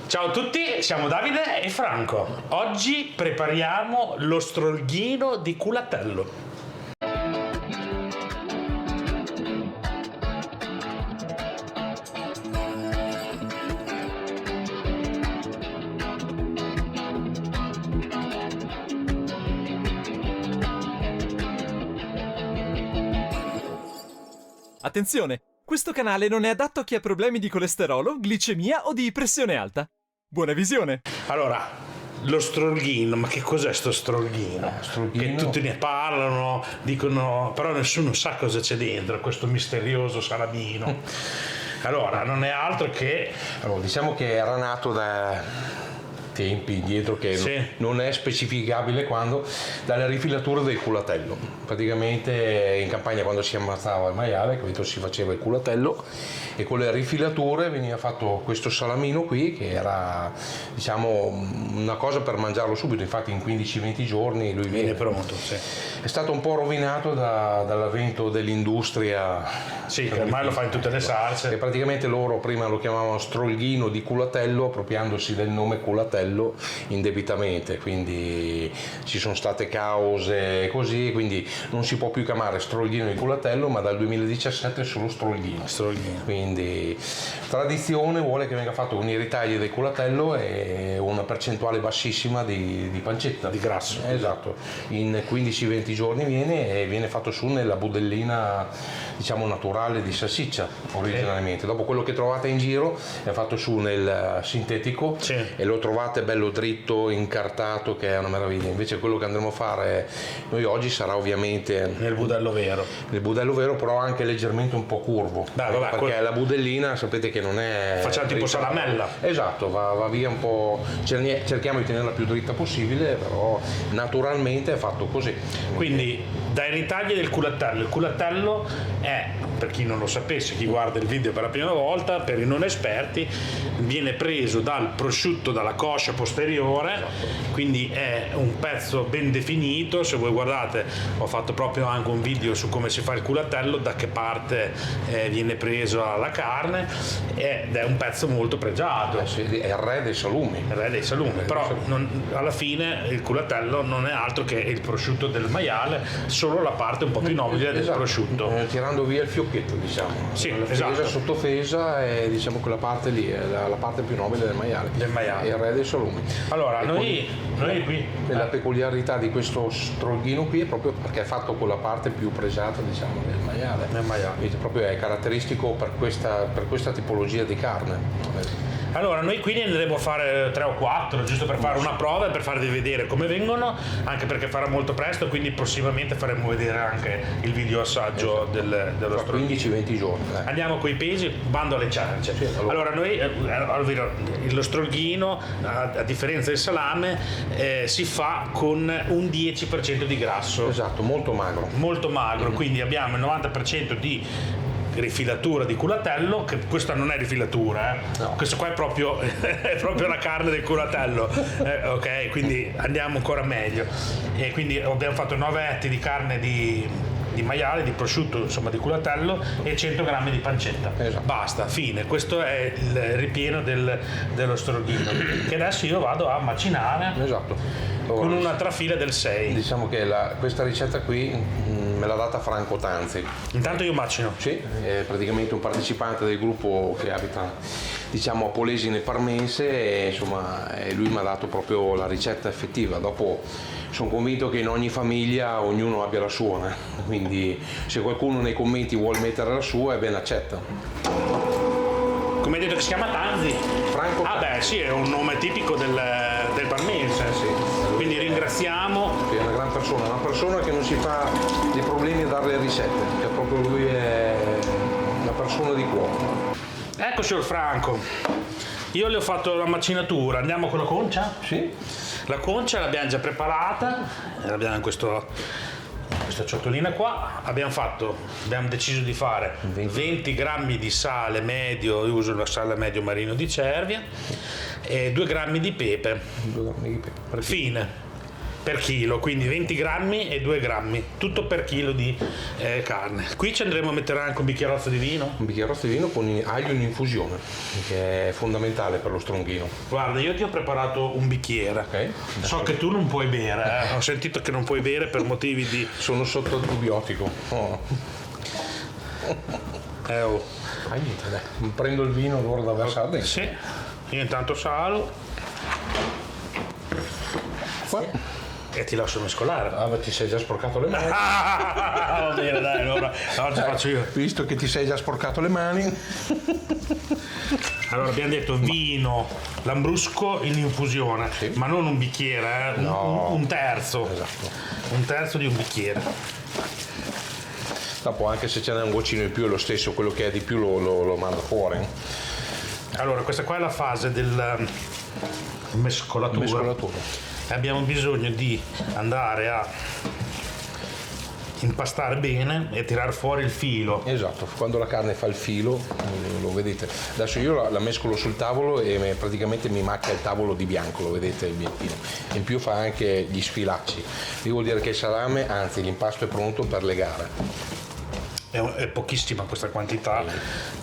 Ciao a tutti, siamo Davide e Franco. Oggi prepariamo lo strolghino di culatello. Attenzione, questo canale non è adatto a chi ha problemi di colesterolo, glicemia o di pressione alta. Buona visione! Allora, lo strolghino, ma che cos'è sto strolghino? Che tutti ne parlano, dicono, però nessuno sa cosa c'è dentro, questo misterioso salamino. Allora, non è altro che... Allora, diciamo che era nato da tempi indietro, che sì, non è specificabile quando, dalle rifilature del culatello. Praticamente in campagna, quando si ammazzava il maiale, capito, si faceva il culatello e con le rifilature veniva fatto questo salamino qui, che era, diciamo, una cosa per mangiarlo subito. Infatti in 15-20 giorni lui viene pronto. Sì. È stato un po' rovinato dall'avvento dell'industria. Sì, che ormai lo fa in tutte le salse. E praticamente loro prima lo chiamavano strolghino di culatello, appropriandosi del nome culatello indebitamente, quindi ci sono state cause così, quindi non si può più chiamare strolghino di culatello, ma dal 2017 è solo strolghino. Quindi tradizione vuole che venga fatto con i ritagli del culatello e una percentuale bassissima di pancetta, di grasso. Esatto, in 15-20 giorni viene fatto su nella budellina, diciamo, naturale di salsiccia originariamente. Dopo quello che trovate in giro è fatto su nel sintetico, sì, e lo trovate bello dritto, incartato, che è una meraviglia. Invece quello che andremo a fare noi oggi sarà ovviamente nel budello vero. Nel budello vero, però anche leggermente un po' curvo. Perché la budellina sapete che non è... Facciamo tipo salamella. Esatto, va via un po'. Cerchiamo di tenerla più dritta possibile, però naturalmente è fatto così. Quindi dai ritagli del culatello. Il culatello è, per chi non lo sapesse, chi guarda il video per la prima volta, per i non esperti, viene preso dal prosciutto, dalla coscia posteriore, quindi è un pezzo ben definito. Se voi guardate, ho fatto proprio anche un video su come si fa il culatello, da che parte viene preso la carne, ed è un pezzo molto pregiato. Sì, è il re dei salumi. Però alla fine il culatello non è altro che il prosciutto del maiale, solo la parte un po' più nobile del prosciutto. Tirando via il fiocchetto, diciamo. Sì, la fesa sottofesa è, diciamo, quella parte lì è la parte più nobile del maiale. È il re dei salumi. Allora, noi qui la peculiarità di questo strolghino qui è proprio perché è fatto con la parte più pregiata, diciamo, del maiale. Quindi proprio è caratteristico per questa tipologia di carne. Allora, noi qui ne andremo a fare 3 o 4, giusto per fare una prova e per farvi vedere come vengono, anche perché farà molto presto, quindi prossimamente faremo vedere anche il video assaggio dello strolghino. 15-20 giorni. Andiamo coi pesi, bando alle ciance. Sì, allora noi, lo strolghino, a differenza del salame, si fa con un 10% di grasso. Esatto, molto magro. Molto magro, quindi abbiamo il 90% di rifilatura di culatello, che questa non è rifilatura, no. Questo qua è proprio la carne del culatello, ok, quindi andiamo ancora meglio. E quindi abbiamo fatto 9 etti di carne di maiale, di prosciutto, insomma, di culatello, e 100 grammi di pancetta. Esatto. Basta, fine. Questo è il ripieno dello strolghino, che adesso io vado a macinare. Esatto. Con una trafila del 6. Diciamo che questa ricetta qui me l'ha data Franco Tanzi. Intanto io macino. Sì, è praticamente un partecipante del gruppo che abita, diciamo, a Polesine nel Parmense, e insomma lui mi ha dato proprio la ricetta effettiva. Dopo sono convinto che in ogni famiglia ognuno abbia la sua, quindi se qualcuno nei commenti vuole mettere la sua è ben accetta. Come hai detto che si chiama Tanzi? Franco Tanzi. Beh sì, è un nome tipico del Parmense, sì. Quindi ringraziamo. È una gran persona, una persona che non si fa dei problemi a dare le ricette, che proprio lui è una persona di cuore. Ecco, signor Franco, io le ho fatto la macinatura. Andiamo con la concia? Sì. La concia l'abbiamo già preparata, l'abbiamo in questa ciotolina qua. Abbiamo deciso di fare 20 grammi di sale medio, io uso il sale medio marino di Cervia, e 2 grammi di pepe. 2 grammi di pepe. Fine. per chilo, quindi 20 grammi e 2 grammi, tutto per chilo di carne. Qui ci andremo a mettere anche un bicchierozzo di vino. Un bicchierozzo di vino con aglio in infusione, che è fondamentale per lo stronghino. Guarda, io ti ho preparato un bicchiere. Ok. So che tu non puoi bere, ho sentito che non puoi bere per motivi di... Sono sotto antibiotico. Oh. Oh. Niente, dai. Prendo il vino allora da versare dentro. Sì, io intanto salo Qua. e ti lascio mescolare. Ah, ma ti sei già sporcato le mani. Va bene, dai, allora oggi faccio io. Visto che ti sei già sporcato le mani. Allora abbiamo detto vino, lambrusco in infusione, Sì. ma non un bicchiere, No. un terzo. Esatto. Un terzo di un bicchiere. Dopo anche se ce n'è un goccino in più è lo stesso, quello che è di più lo manda fuori. Allora, questa qua è la fase del mescolatura. Mescolatura. Abbiamo bisogno di andare a impastare bene e tirar fuori il filo. Esatto, quando la carne fa il filo, lo vedete. Adesso io la mescolo sul tavolo e praticamente mi macchia il tavolo di bianco, lo vedete il bianchino. In più fa anche gli sfilacci. Quindi vuol dire che il salame, anzi l'impasto è pronto per legare. È pochissima questa quantità,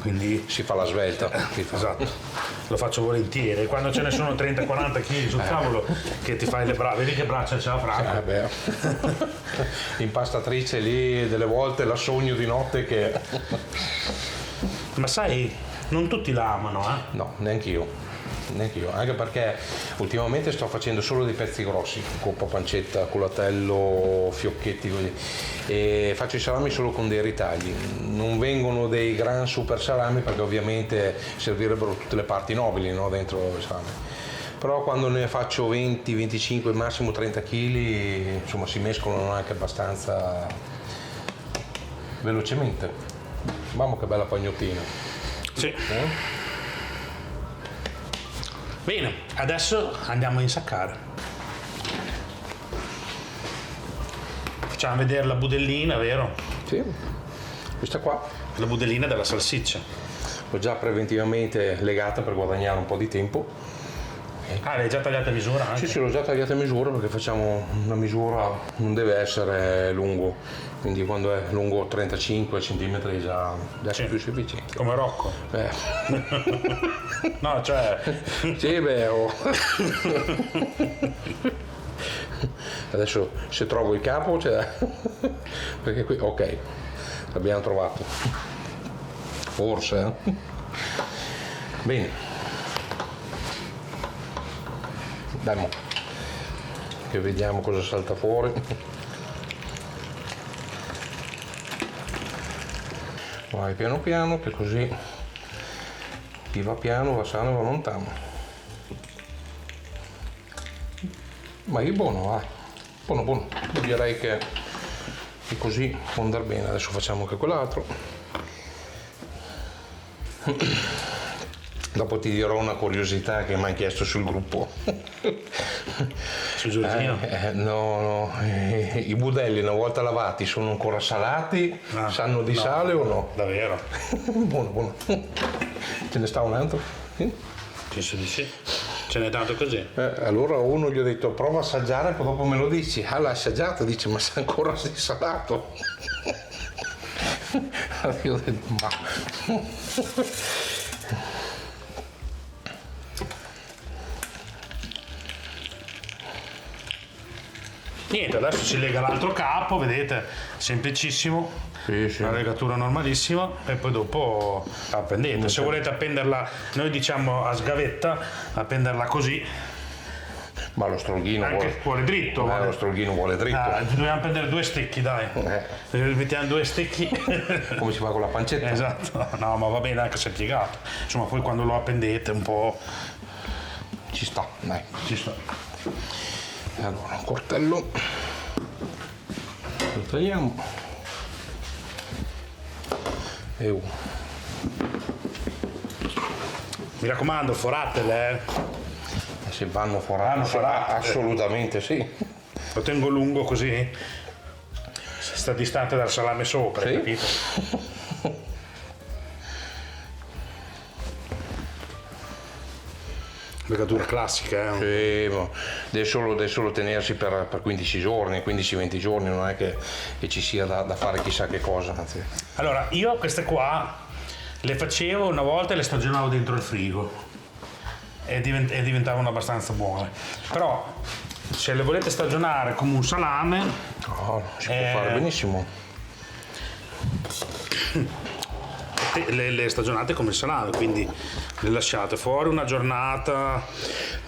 quindi Si fa la svelta. esatto, lo faccio volentieri. Quando ce ne sono 30-40 kg sul tavolo che ti fai le braccia, vedi che braccia c'ha Franco? Beh. L'impastatrice lì delle volte la sogno di notte che... Ma sai, non tutti la amano, No, neanch'io, anche perché ultimamente sto facendo solo dei pezzi grossi, coppa, pancetta, culatello, fiocchetti così, e faccio i salami solo con dei ritagli, non vengono dei gran super salami perché ovviamente servirebbero tutte le parti nobili, no, dentro il salame. Però quando ne faccio 20, 25, massimo 30 kg, insomma si mescolano anche abbastanza velocemente. Mamma che bella pagnottina. Sì. Bene, adesso andiamo a insaccare. Facciamo vedere la budellina, vero? Sì, questa qua La budellina della salsiccia. l'ho già preventivamente legata per guadagnare un po' di tempo. Ah, l'hai già tagliata a misura anche? Sì, l'ho già tagliata a misura perché facciamo una misura, non deve essere lungo, quindi quando è lungo 35 cm già Sì. è più sufficiente. Come Rocco. Eh, No, cioè... sì, beh, adesso se trovo il capo, cioè, perché qui, ok, l'abbiamo trovato, forse, Bene. Dai, mo, che vediamo cosa salta fuori. Vai piano piano, che così chi va piano va sano e va lontano. Ma è buono, vai. Buono, buono. Io direi che così può andare bene. Adesso facciamo anche quell'altro. Dopo ti dirò una curiosità che mi hanno chiesto sul gruppo. Su Giorgino? No, i budelli una volta lavati sono ancora salati, sanno di sale o no? Davvero? Buono, buono. Ce ne sta un altro? Sì? Penso di sì. Ce n'è tanto così. Allora uno gli ho detto prova a assaggiare, poi dopo me lo dici. Ah, l'ha assaggiato, dice ma sa ancora di salato. Io ho detto ma... Niente, adesso si lega l'altro capo, vedete, semplicissimo, Sì. una legatura normalissima e poi dopo appendete. Se volete appenderla, noi diciamo a sgavetta, appenderla così, Ma lo strolghino anche vuole dritto. Lo strolghino vuole dritto. Dobbiamo prendere due stecchi, dai. Mettiamo due stecchi. Come si fa con la pancetta? Esatto, no, ma va bene anche se è piegato. Insomma, poi quando lo appendete un po' Ci sta, dai. ci sta. Allora, un coltello. Lo tagliamo. E uno. Mi raccomando, foratele, Se vanno forati, assolutamente sì. Lo tengo lungo così sta distante dal salame sopra, Sì. capito? Legatura classica, Sì, ma deve solo tenersi per 15 giorni, 15-20 giorni, non è che ci sia da fare chissà che cosa. Anzi. Allora, io queste qua le facevo una volta e le stagionavo dentro il frigo e diventavano abbastanza buone. Però se le volete stagionare come un salame, No, si può fare benissimo. le stagionate come il salame, quindi le lasciate fuori una giornata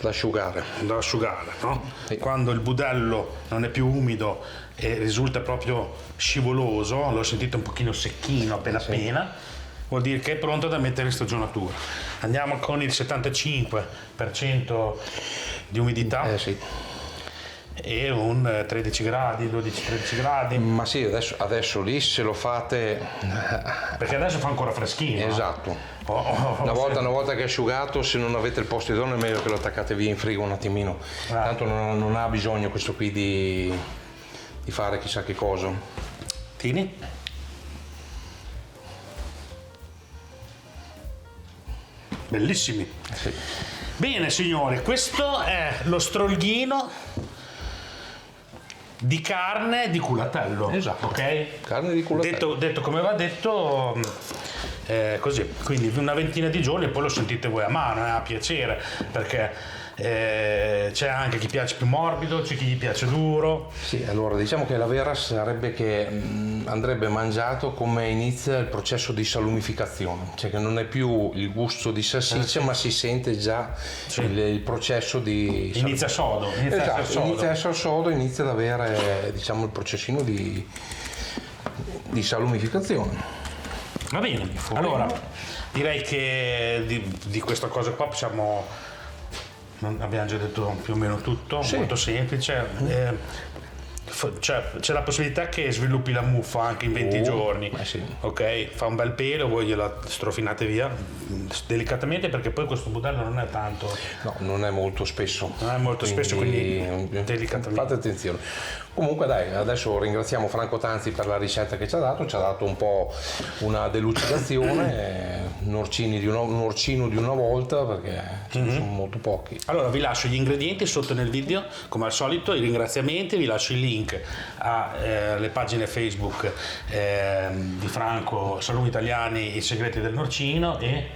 Da asciugare. da asciugare, no? Sì. Quando il budello non è più umido e risulta proprio scivoloso, lo sentite un pochino secchino appena, vuol dire che è pronto da mettere in stagionatura. Andiamo con il 75% di umidità Sì. e un 13 gradi, 12-13 gradi, Ma sì, adesso lì se lo fate. perché adesso fa ancora freschino. Esatto. Una volta che è asciugato, se non avete il posto idoneo è meglio che lo attaccate via in frigo un attimino. Tanto non ha bisogno questo qui di fare chissà che cosa. Tini? Bellissimi. Sì. Bene signori, questo è lo strolghino di carne di culatello. Esatto. Ok? Carne di culatello. Detto come va detto, così, quindi una ventina di giorni e poi lo sentite voi a mano, a piacere, perché c'è anche chi piace più morbido, c'è chi gli piace duro. Sì, allora diciamo che la vera sarebbe che andrebbe mangiato come inizia il processo di salumificazione, cioè che non è più il gusto di salsiccia, ma si sente già il processo di Inizia sodo, Esatto, inizia a essere sodo, inizia ad avere diciamo il processino di salumificazione. Va bene, allora direi che di questa cosa qua abbiamo già detto più o meno tutto, molto semplice. C'è la possibilità che sviluppi la muffa anche in 20 giorni, sì. ok? Fa un bel pelo, voi gliela strofinate via delicatamente, perché poi questo budello non è tanto, No, non è molto spesso. non è molto spesso, quindi delicatamente. Fate attenzione. Comunque dai, adesso ringraziamo Franco Tanzi per la ricetta che ci ha dato un po' una delucidazione, un orcino di una volta, perché ce ne sono molto pochi. Allora vi lascio gli ingredienti sotto nel video, come al solito, i ringraziamenti, vi lascio il link alle pagine Facebook di Franco, Salumi Italiani, i segreti del norcino e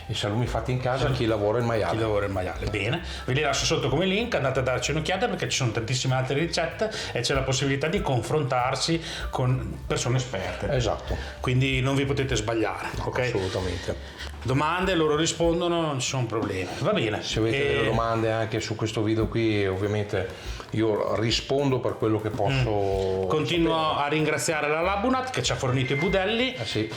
I salumi fatti in casa, chi lavora il maiale. chi lavora il maiale. Bene, ve li lascio sotto come link, andate a darci un'occhiata perché ci sono tantissime altre ricette e c'è la possibilità di confrontarsi con persone esperte. Esatto. Quindi non vi potete sbagliare, ok? Assolutamente. Domande, loro rispondono, non ci sono problemi. Va bene. Se avete delle domande anche su questo video qui, ovviamente io rispondo per quello che posso. Continuo a ringraziare la Labunat che ci ha fornito i budelli. Sì.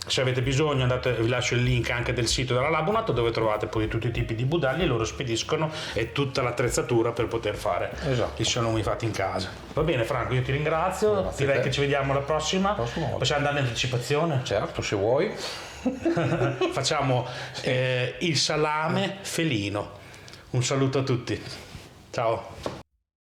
Se avete bisogno vi lascio il link anche del sito della Labunat dove trovate poi tutti i tipi di budelli, loro spediscono e tutta l'attrezzatura per poter fare i salumi fatti in casa. Va bene Franco, io ti ringrazio, Grazie direi a te. che ci vediamo alla prossima. volta. Possiamo andare in anticipazione? Certo, se vuoi. Facciamo il salame felino. Un saluto a tutti. Ciao.